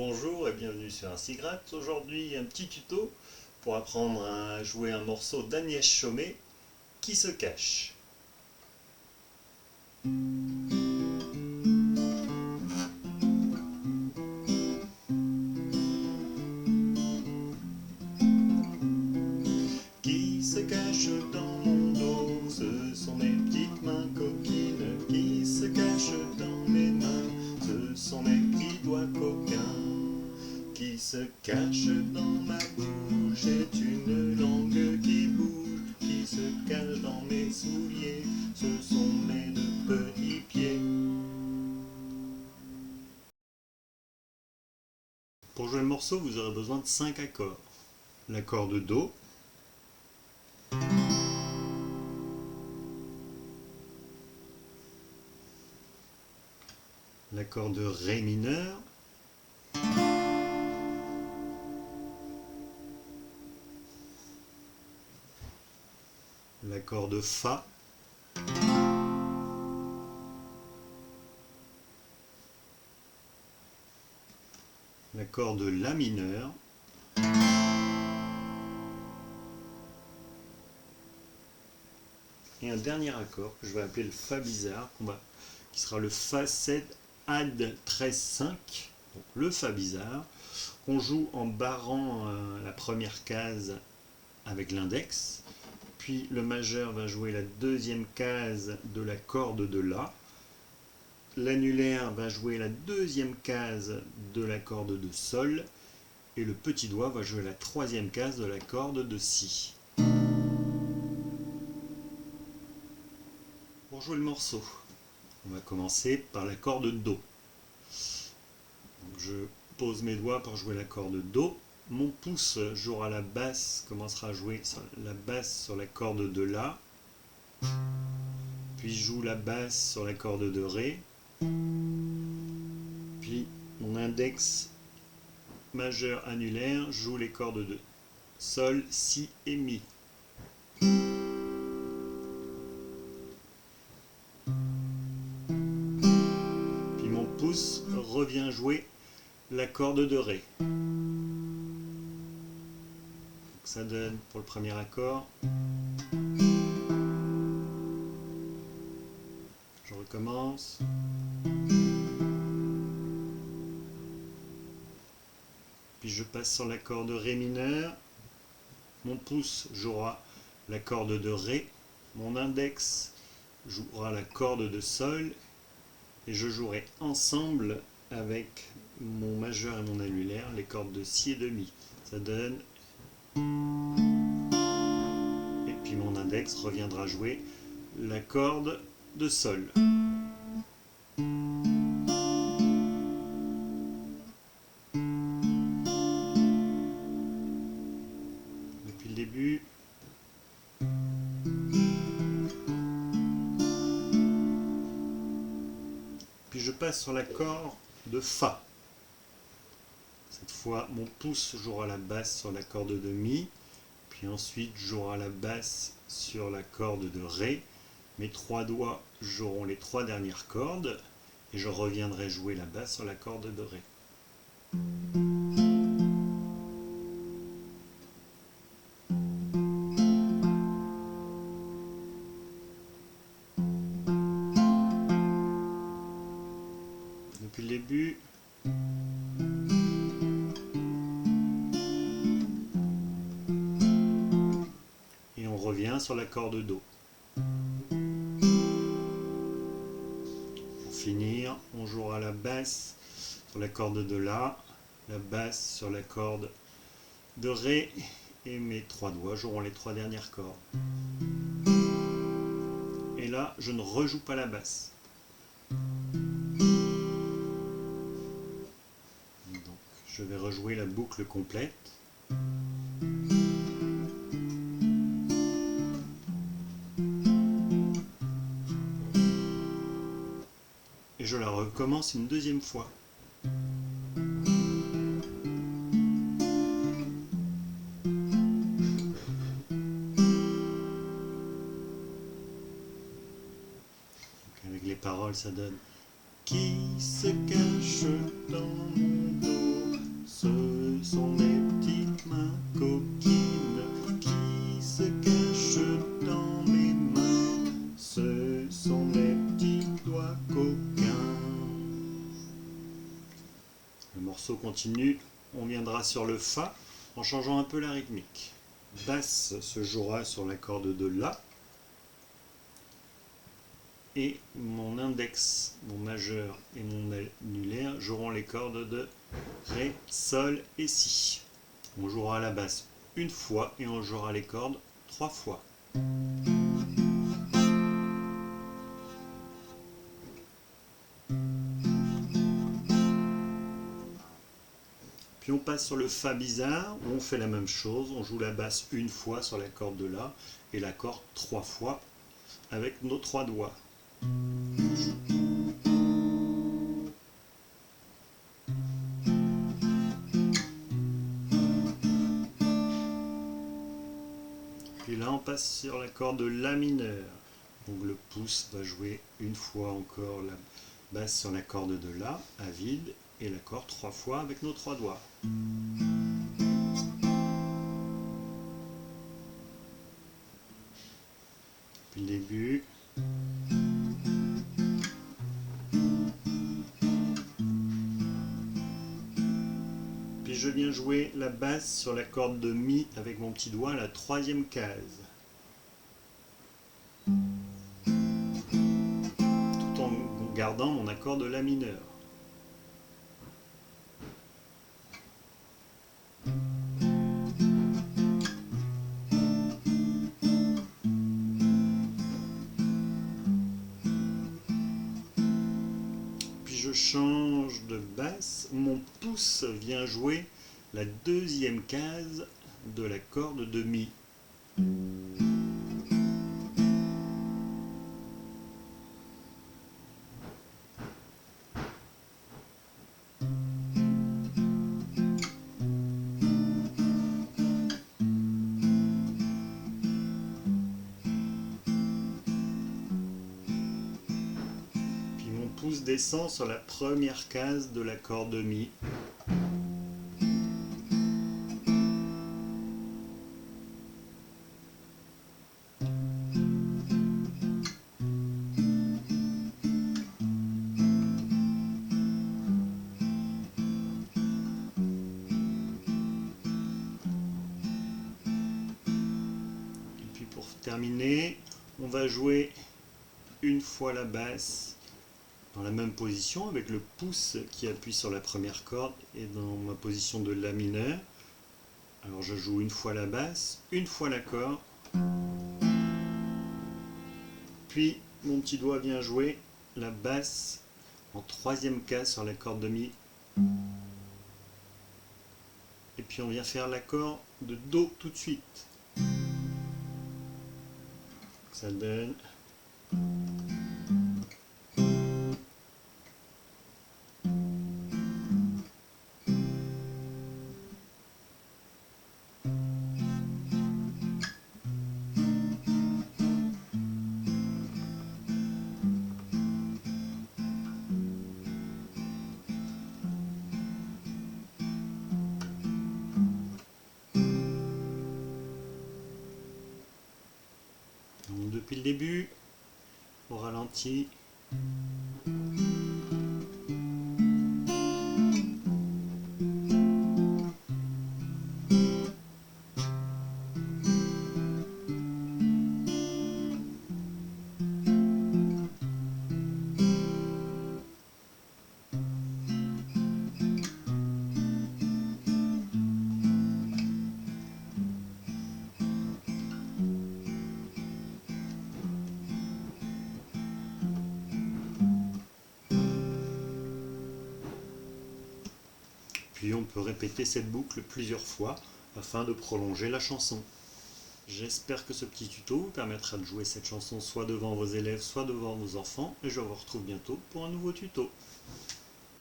Bonjour et bienvenue sur Insigratte. Aujourd'hui un petit tuto pour apprendre à jouer un morceau d'Agnès Chaumet qui se cache. Qui se cache dans mon dos, ce sont mes petites mains coquines. Qui se cache dans mes mains, ce sont mes petits doigts coquins. Qui se cache dans ma bouche est une langue qui bouge. Qui se cache dans mes souliers, ce sont mes deux petits pieds. Pour jouer le morceau, vous aurez besoin de 5 accords. L'accord de Do, l'accord de Ré mineur, l'accord de Fa, l'accord de La mineur, et un dernier accord que je vais appeler le Fa bizarre, qui sera le Fa 7 Add 13 5, donc le Fa bizarre, qu'on joue en barrant la première case avec l'index, puis le majeur va jouer la deuxième case de la corde de La, l'annulaire va jouer la deuxième case de la corde de Sol, et le petit doigt va jouer la troisième case de la corde de Si. Pour jouer le morceau, on va commencer par l'accord de Do. Donc je pose mes doigts pour jouer l'accord de Do. Mon pouce jouera la basse, commencera à jouer la basse sur la corde de La. Puis je joue la basse sur la corde de Ré. Puis mon index majeur annulaire joue les cordes de Sol, Si et Mi. Puis mon pouce revient jouer la corde de Ré. Donc ça donne pour le premier accord. Je recommence. Puis je passe sur l'accord de Ré mineur. Mon pouce jouera la corde de Ré. Mon index jouera la corde de Sol. Et je jouerai ensemble avec mon majeur et mon annulaire les cordes de Si et de Mi. Ça donne. Et puis mon index reviendra jouer la corde de Sol. Depuis le début. Puis je passe sur l'accord de Fa. Cette fois, mon pouce jouera la basse sur la corde de Mi, puis ensuite jouera la basse sur la corde de Ré. Mes trois doigts joueront les trois dernières cordes, et je reviendrai jouer la basse sur la corde de Ré. Depuis le début. Et on revient sur la corde Do. Pour finir, on jouera la basse sur la corde de La, la basse sur la corde de Ré, et mes trois doigts joueront les trois dernières cordes. Et là, je ne rejoue pas la basse. Donc, je vais rejouer la boucle complète. Et je la recommence une deuxième fois. Donc avec les paroles, ça donne: qui se cache dans mon dos, sont mes petites mains coquines qui se cachent dans mes mains. Ce sont mes petits doigts coquins. Le morceau continue, on viendra sur le Fa en changeant un peu la rythmique. Basse se jouera sur la corde de La. Et mon index, mon majeur et mon annulaire joueront les cordes de Ré, Sol et Si. On jouera la basse une fois et on jouera les cordes 3 fois. Puis on passe sur le Fa bizarre où on fait la même chose, on joue la basse une fois sur la corde de La et la corde 3 fois avec nos 3 doigts. Puis là on passe sur la corde de La mineur. Donc le pouce va jouer une fois encore la basse sur la corde de La à vide et l'accord 3 fois avec nos 3 doigts. Puis le début. Puis je viens jouer la basse sur la corde de Mi avec mon petit doigt à la 3e case. Tout en gardant mon accord de La mineur. Je change de basse, mon pouce vient jouer la 2e case de la corde de Mi. Pouce descend sur la 1re case de la corde de Mi. Et puis pour terminer, on va jouer une fois la basse dans la même position avec le pouce qui appuie sur la 1re corde et dans ma position de La mineur. Alors je joue une fois la basse, une fois l'accord, puis mon petit doigt vient jouer la basse en 3e case sur la corde de Mi, et puis on vient faire l'accord de Do tout de suite. Ça donne depuis le début, au ralenti. Puis on peut répéter cette boucle plusieurs fois afin de prolonger la chanson. J'espère que ce petit tuto vous permettra de jouer cette chanson soit devant vos élèves, soit devant vos enfants, et je vous retrouve bientôt pour un nouveau tuto.